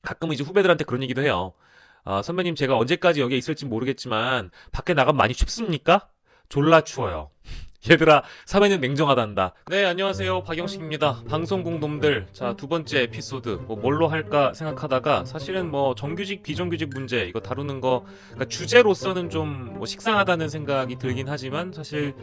가끔은 이제 후배들한테 그런 얘기도 해요. 선배님 제가 언제까지 여기에 있을지 모르겠지만 밖에 나가면 많이 춥습니까? 졸라 추워요. 얘들아, 사회는 냉정하단다. 네, 안녕하세요. 박영식입니다. 방송국 놈들. 자, 두 번째 에피소드. 뭘로 할까 생각하다가 사실은 정규직, 비정규직 문제 이거 다루는 거, 그러니까 주제로서는 좀 식상하다는 생각이 들긴 하지만 사실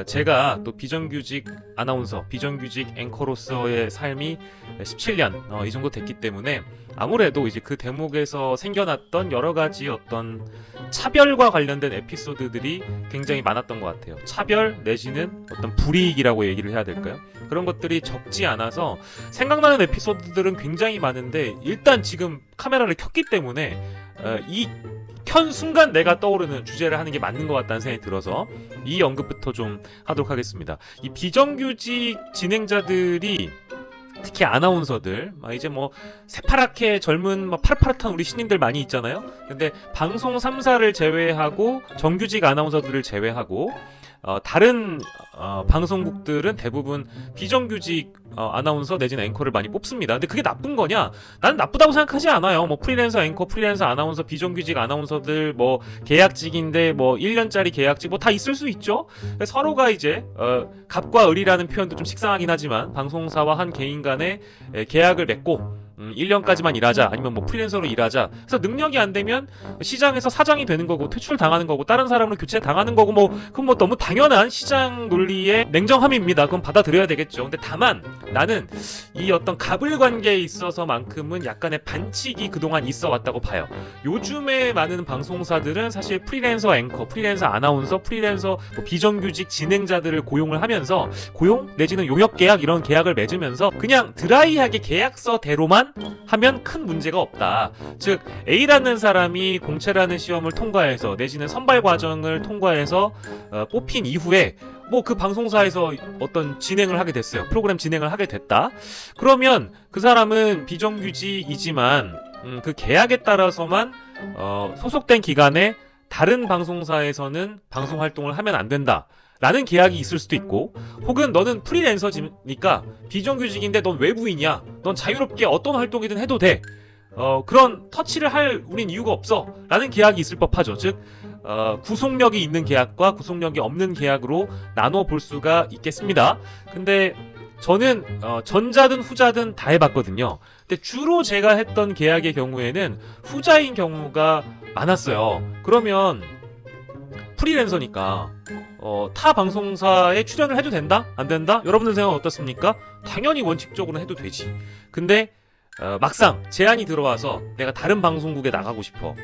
제가 또 비정규직 아나운서, 비정규직 앵커로서의 삶이 17년 이 정도 됐기 때문에 아무래도 이제 그 대목에서 생겨났던 여러 가지 어떤 차별과 관련된 에피소드들이 굉장히 많았던 것 같아요. 차별 내지는 어떤 불이익이라고 얘기를 해야 될까요? 그런 것들이 적지 않아서 생각나는 에피소드들은 굉장히 많은데 일단 지금 카메라를 켰기 때문에 이 켠 순간 내가 떠오르는 주제를 하는 게 맞는 것 같다는 생각이 들어서 이 언급부터 좀 하도록 하겠습니다. 이 비정규직 진행자들이 특히 아나운서들 이제 새파랗게 젊은 파릇파릇한 우리 신인들 많이 있잖아요. 근데 방송 3사를 제외하고 정규직 아나운서들을 제외하고 다른 방송국들은 대부분 비정규직 아나운서 내지는 앵커를 많이 뽑습니다. 근데 그게 나쁜 거냐? 나는 나쁘다고 생각하지 않아요. 프리랜서 앵커, 프리랜서 아나운서, 비정규직 아나운서들 계약직인데 1년짜리 계약직 다 있을 수 있죠. 서로가 이제 갑과 을이라는 표현도 좀 식상하긴 하지만 방송사와 한 개인 간에 계약을 맺고 1년까지만 일하자 아니면 프리랜서로 일하자. 그래서 능력이 안 되면 시장에서 사장이 되는 거고 퇴출 당하는 거고 다른 사람으로 교체 당하는 거고 그건 너무 당연한 시장 논리의 냉정함입니다. 그건 받아들여야 되겠죠. 근데 다만 나는 이 어떤 갑을 관계에 있어서만큼은 약간의 반칙이 그동안 있어 왔다고 봐요. 요즘에 많은 방송사들은 사실 프리랜서 앵커, 프리랜서 아나운서, 프리랜서 비정규직 진행자들을 고용을 하면서 고용 내지는 용역 계약 이런 계약을 맺으면서 그냥 드라이하게 계약서대로만 하면 큰 문제가 없다. 즉 A라는 사람이 공채라는 시험을 통과해서 내지는 선발 과정을 통과해서 뽑힌 이후에 그 방송사에서 어떤 진행을 하게 됐어요. 프로그램 진행을 하게 됐다. 그러면 그 사람은 비정규직이지만 그 계약에 따라서만 소속된 기간에 다른 방송사에서는 방송 활동을 하면 안 된다. 라는 계약이 있을 수도 있고, 혹은 너는 프리랜서니까 비정규직인데 넌 외부인이야. 넌 자유롭게 어떤 활동이든 해도 돼. 그런 터치를 할 우린 이유가 없어. 라는 계약이 있을 법하죠. 즉 구속력이 있는 계약과 구속력이 없는 계약으로 나눠 볼 수가 있겠습니다. 근데 저는 전자든 후자든 다 해봤거든요. 근데 주로 제가 했던 계약의 경우에는 후자인 경우가 많았어요. 그러면 프리랜서니까 타 방송사에 출연을 해도 된다? 안 된다? 여러분들 생각은 어떻습니까? 당연히 원칙적으로는 해도 되지. 근데 막상 제안이 들어와서 내가 다른 방송국에 나가고 싶어.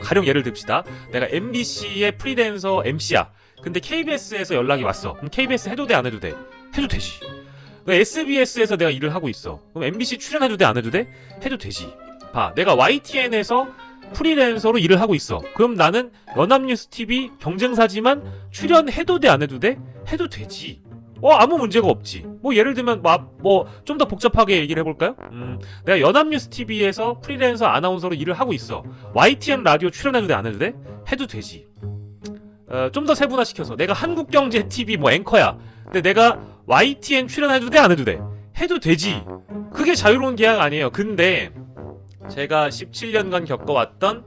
가령 예를 듭시다. 내가 MBC의 프리랜서 MC야. 근데 KBS에서 연락이 왔어. 그럼 KBS 해도 돼? 안 해도 돼? 해도 되지. SBS에서 내가 일을 하고 있어. 그럼 MBC 출연해도 돼? 안 해도 돼? 해도 되지. 봐, 내가 YTN에서 프리랜서로 일을 하고 있어. 그럼 나는 연합뉴스TV 경쟁사지만 출연해도 돼? 안 해도 돼? 해도 되지. 아무 문제가 없지. 예를 들면 좀 더 복잡하게 얘기를 해볼까요? 내가 연합뉴스TV에서 프리랜서 아나운서로 일을 하고 있어. YTN 라디오 출연해도 돼? 안 해도 돼? 해도 되지. 좀 더 세분화시켜서 내가 한국경제TV 앵커야. 근데 내가 YTN 출연해도 돼? 안 해도 돼? 해도 되지. 그게 자유로운 계약 아니에요. 근데 제가 17년간 겪어왔던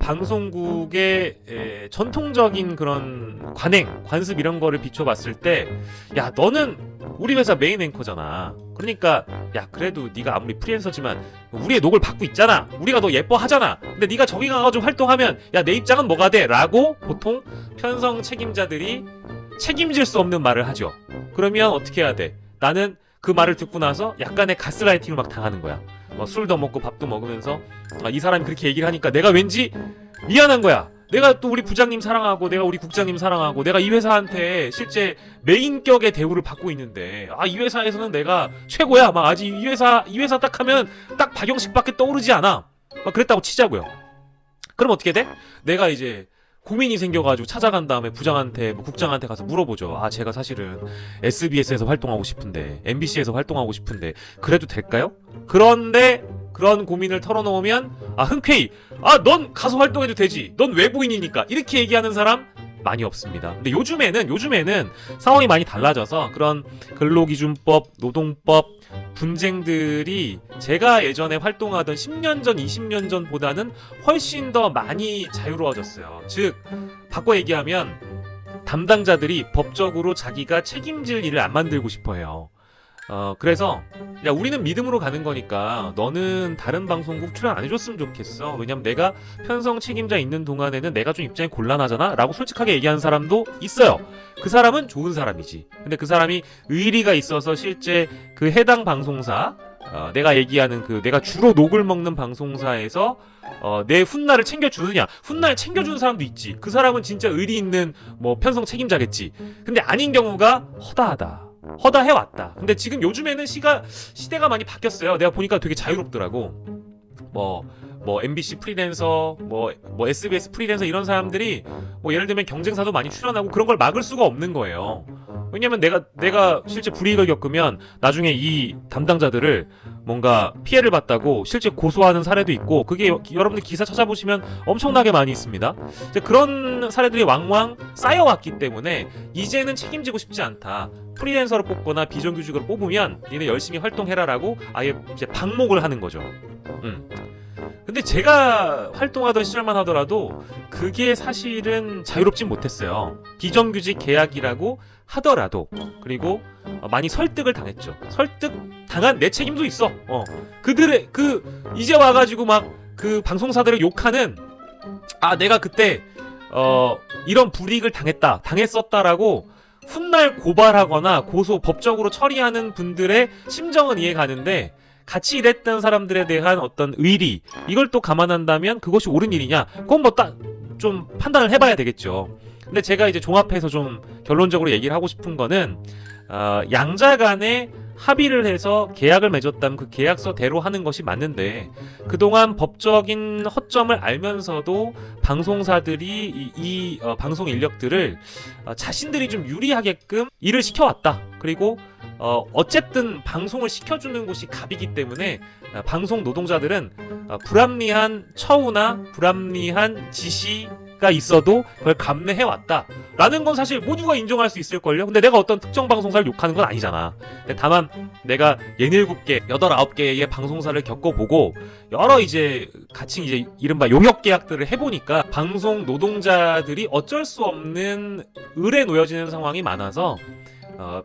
방송국의 전통적인 그런 관습 이런 거를 비춰봤을 때, 야, 너는 우리 회사 메인 앵커잖아. 그러니까 야, 그래도 네가 아무리 프리랜서지만 우리의 녹을 받고 있잖아. 우리가 너 예뻐하잖아. 근데 네가 저기 가가지고 활동하면 야, 내 입장은 뭐가 돼? 라고 보통 편성 책임자들이 책임질 수 없는 말을 하죠. 그러면 어떻게 해야 돼? 나는 그 말을 듣고 나서 약간의 가스라이팅을 막 당하는 거야. 술도 먹고 밥도 먹으면서 이 사람이 그렇게 얘기를 하니까 내가 왠지 미안한 거야. 내가 또 우리 부장님 사랑하고 내가 우리 국장님 사랑하고 내가 이 회사한테 실제 메인격의 대우를 받고 있는데 이 회사에서는 내가 최고야. 아직 이 회사 딱 하면 딱 박영식밖에 떠오르지 않아. 그랬다고 치자고요. 그럼 어떻게 돼? 내가 이제 고민이 생겨가지고 찾아간 다음에 부장한테 국장한테 가서 물어보죠. 제가 사실은 SBS에서 활동하고 싶은데 MBC에서 활동하고 싶은데 그래도 될까요? 그런데 그런 고민을 털어놓으면 흔쾌히 넌 가서 활동해도 되지. 넌 외부인이니까. 이렇게 얘기하는 사람 많이 없습니다. 근데 요즘에는 상황이 많이 달라져서 그런 근로기준법, 노동법 분쟁들이 제가 예전에 활동하던 10년 전, 20년 전보다는 훨씬 더 많이 자유로워졌어요. 즉, 바꿔 얘기하면 담당자들이 법적으로 자기가 책임질 일을 안 만들고 싶어 해요. 그래서 야, 우리는 믿음으로 가는 거니까 너는 다른 방송국 출연 안 해줬으면 좋겠어. 왜냐면 내가 편성 책임자 있는 동안에는 내가 좀 입장이 곤란하잖아 라고 솔직하게 얘기하는 사람도 있어요. 그 사람은 좋은 사람이지. 근데 그 사람이 의리가 있어서 실제 그 해당 방송사, 내가 얘기하는 그 내가 주로 녹을 먹는 방송사에서 내 훗날을 챙겨주느냐. 훗날 챙겨주는 사람도 있지. 그 사람은 진짜 의리 있는 뭐 편성 책임자겠지. 근데 아닌 경우가 허다해왔다. 근데 지금 요즘에는 시대가 많이 바뀌었어요. 내가 보니까 되게 자유롭더라고. 뭐 MBC 프리랜서, 뭐 SBS 프리랜서 이런 사람들이 뭐 예를 들면 경쟁사도 많이 출연하고 그런 걸 막을 수가 없는 거예요. 왜냐면 내가 실제 불이익을 겪으면 나중에 이 담당자들을 뭔가 피해를 봤다고 실제 고소하는 사례도 있고, 그게 여러분들 기사 찾아보시면 엄청나게 많이 있습니다. 이제 그런 사례들이 왕왕 쌓여왔기 때문에 이제는 책임지고 싶지 않다. 프리랜서로 뽑거나 비정규직으로 뽑으면 니네 열심히 활동해라라고 아예 이제 방목을 하는 거죠. 근데 제가 활동하던 시절만 하더라도 그게 사실은 자유롭진 못했어요. 비정규직 계약이라고 하더라도. 그리고 많이 설득을 당했죠. 설득 당한 내 책임도 있어. 그들의 이제 와가지고 막 그 방송사들을 욕하는, 내가 그때 이런 불이익을 당했었다라고 훗날 고발하거나 법적으로 처리하는 분들의 심정은 이해가는데, 같이 일했던 사람들에 대한 어떤 의리, 이걸 또 감안한다면 그것이 옳은 일이냐? 그건 뭐 좀 판단을 해봐야 되겠죠. 근데 제가 이제 종합해서 좀 결론적으로 얘기를 하고 싶은 거는, 양자 간에 합의를 해서 계약을 맺었다면 그 계약서대로 하는 것이 맞는데, 그동안 법적인 허점을 알면서도 방송사들이 이 방송 인력들을 자신들이 좀 유리하게끔 일을 시켜왔다. 그리고 어쨌든 방송을 시켜주는 곳이 갑이기 때문에 방송 노동자들은 불합리한 처우나 불합리한 지시가 있어도 그걸 감내해왔다 라는 건 사실 모두가 인정할 수 있을걸요. 근데 내가 어떤 특정 방송사를 욕하는 건 아니잖아. 다만 내가 67개, 8, 9개의 방송사를 겪어보고 여러 이제 같이 이제 이른바 용역 계약들을 해보니까 방송 노동자들이 어쩔 수 없는 을에 놓여지는 상황이 많아서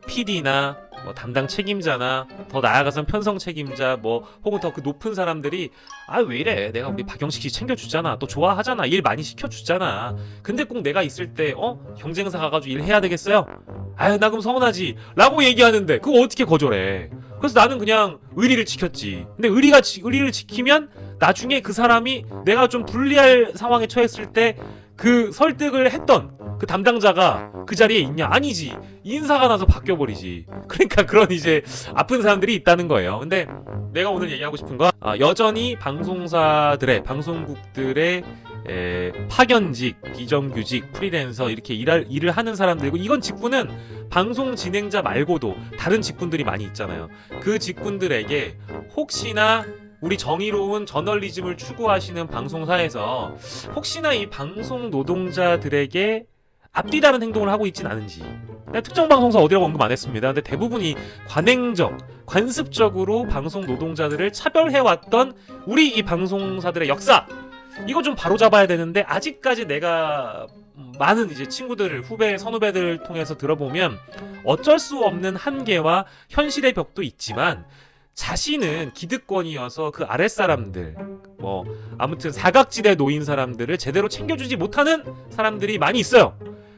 PD나 담당 책임자나 더 나아가선 편성 책임자 혹은 더 그 높은 사람들이 왜 이래, 내가 우리 박영식 씨 챙겨주잖아, 또 좋아하잖아, 일 많이 시켜주잖아, 근데 꼭 내가 있을 때 경쟁사 가가지고 일해야 되겠어요? 나 그럼 서운하지 라고 얘기하는데 그거 어떻게 거절해. 그래서 나는 그냥 의리를 지켰지. 근데 의리를 지키면 나중에 그 사람이 내가 좀 불리할 상황에 처했을 때 그 설득을 했던 그 담당자가 그 자리에 있냐? 아니지. 인사가 나서 바뀌어버리지. 그러니까 그런 이제 아픈 사람들이 있다는 거예요. 근데 내가 오늘 얘기하고 싶은 건 여전히 방송국들의 파견직, 비정규직, 프리랜서 이렇게 일을 하는 사람들이고, 이건 직군은 방송 진행자 말고도 다른 직군들이 많이 있잖아요. 그 직군들에게 혹시나 우리 정의로운 저널리즘을 추구하시는 방송사에서 혹시나 이 방송 노동자들에게 앞뒤다른 행동을 하고 있진 않은지. 특정 방송사 어디라고 언급 안 했습니다. 근데 대부분이 관습적으로 방송 노동자들을 차별해왔던 우리 이 방송사들의 역사, 이거 좀 바로잡아야 되는데, 아직까지 내가 많은 이제 친구들, 선후배들을 통해서 들어보면 어쩔 수 없는 한계와 현실의 벽도 있지만 자신은 기득권이어서 그 아랫사람들, 아무튼 사각지대에 놓인 사람들을 제대로 챙겨주지 못하는 사람들이 많이 있어요.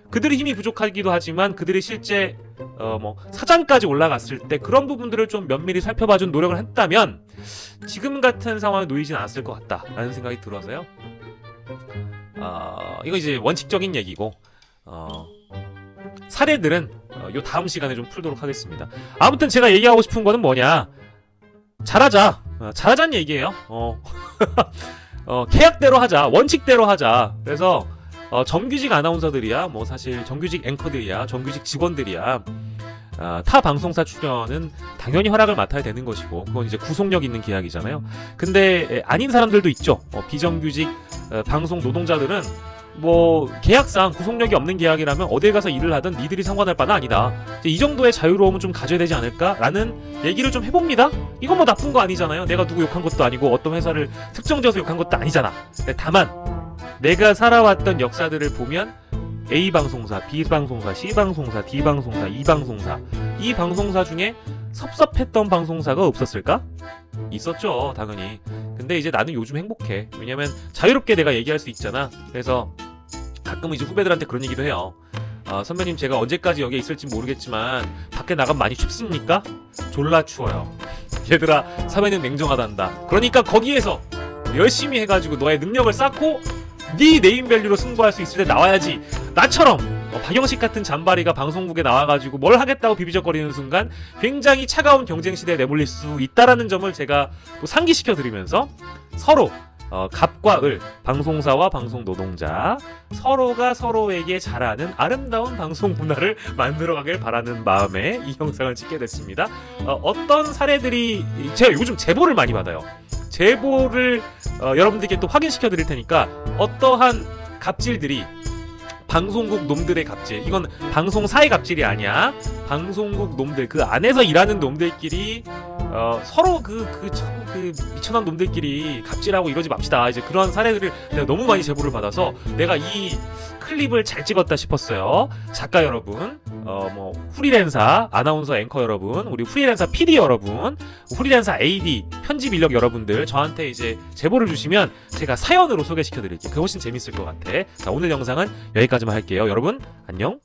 그들의 힘이 부족하기도 하지만 그들이 실제 사장까지 올라갔을 때 그런 부분들을 좀 면밀히 살펴봐준 노력을 했다면 지금 같은 상황에 놓이진 않았을 것 같다라는 생각이 들어서요. 이거 이제 원칙적인 얘기고, 사례들은 요 다음 시간에 좀 풀도록 하겠습니다. 아무튼 제가 얘기하고 싶은 거는 뭐냐, 잘하자는 얘기예요. 계약대로 하자, 원칙대로 하자. 그래서 정규직 아나운서들이야, 사실 정규직 앵커들이야, 정규직 직원들이야, 타 방송사 출연은 당연히 허락을 맡아야 되는 것이고, 그건 이제 구속력 있는 계약이잖아요. 근데 아닌 사람들도 있죠. 비정규직 방송 노동자들은 뭐 계약상 구속력이 없는 계약이라면 어딜 가서 일을 하든 니들이 상관할 바는 아니다. 이제 이 정도의 자유로움은 좀 가져야 되지 않을까라는 얘기를 좀 해봅니다. 이건 뭐 나쁜 거 아니잖아요. 내가 누구 욕한 것도 아니고 어떤 회사를 특정지어서 욕한 것도 아니잖아. 다만 내가 살아왔던 역사들을 보면 A 방송사, B 방송사, C 방송사, D 방송사, E 방송사, 이 방송사 중에 섭섭했던 방송사가 없었을까? 있었죠, 당연히. 근데 이제 나는 요즘 행복해. 왜냐면 자유롭게 내가 얘기할 수 있잖아. 그래서 가끔 이제 후배들한테 그런 얘기도 해요. 선배님, 제가 언제까지 여기에 있을지 모르겠지만 밖에 나가면 많이 춥습니까? 졸라 추워요. 얘들아, 사회는 냉정하단다. 그러니까 거기에서 열심히 해가지고 너의 능력을 쌓고 네 네임밸류로 승부할 수 있을 때 나와야지. 나처럼 박영식 같은 잔바리가 방송국에 나와가지고 뭘 하겠다고 비비적거리는 순간 굉장히 차가운 경쟁 시대에 내몰릴 수 있다라는 점을 제가 또 상기시켜 드리면서 서로 갑과 을, 방송사와 방송 노동자 서로가 서로에게 잘하는 아름다운 방송 문화를 만들어가길 바라는 마음에 이 영상을 찍게 됐습니다. 어떤 사례들이 제가 요즘 제보를 많이 받아요. 제보를 여러분들께 또 확인시켜 드릴 테니까 어떠한 갑질들이 방송국 놈들의 갑질, 이건 방송사의 갑질이 아니야. 방송국 놈들, 그 안에서 일하는 놈들끼리 서로 그 미천한 놈들끼리 갑질하고 이러지 맙시다. 이제 그런 사례들을 내가 너무 많이 제보를 받아서 내가 이 클립을 잘 찍었다 싶었어요. 작가 여러분, 뭐 프리랜서, 아나운서 앵커 여러분, 우리 프리랜서 PD 여러분, 프리랜서 AD, 편집 인력 여러분들 저한테 이제 제보를 주시면 제가 사연으로 소개시켜 드릴게요. 그게 훨씬 재밌을 것 같아. 자, 오늘 영상은 여기까지만 할게요. 여러분, 안녕.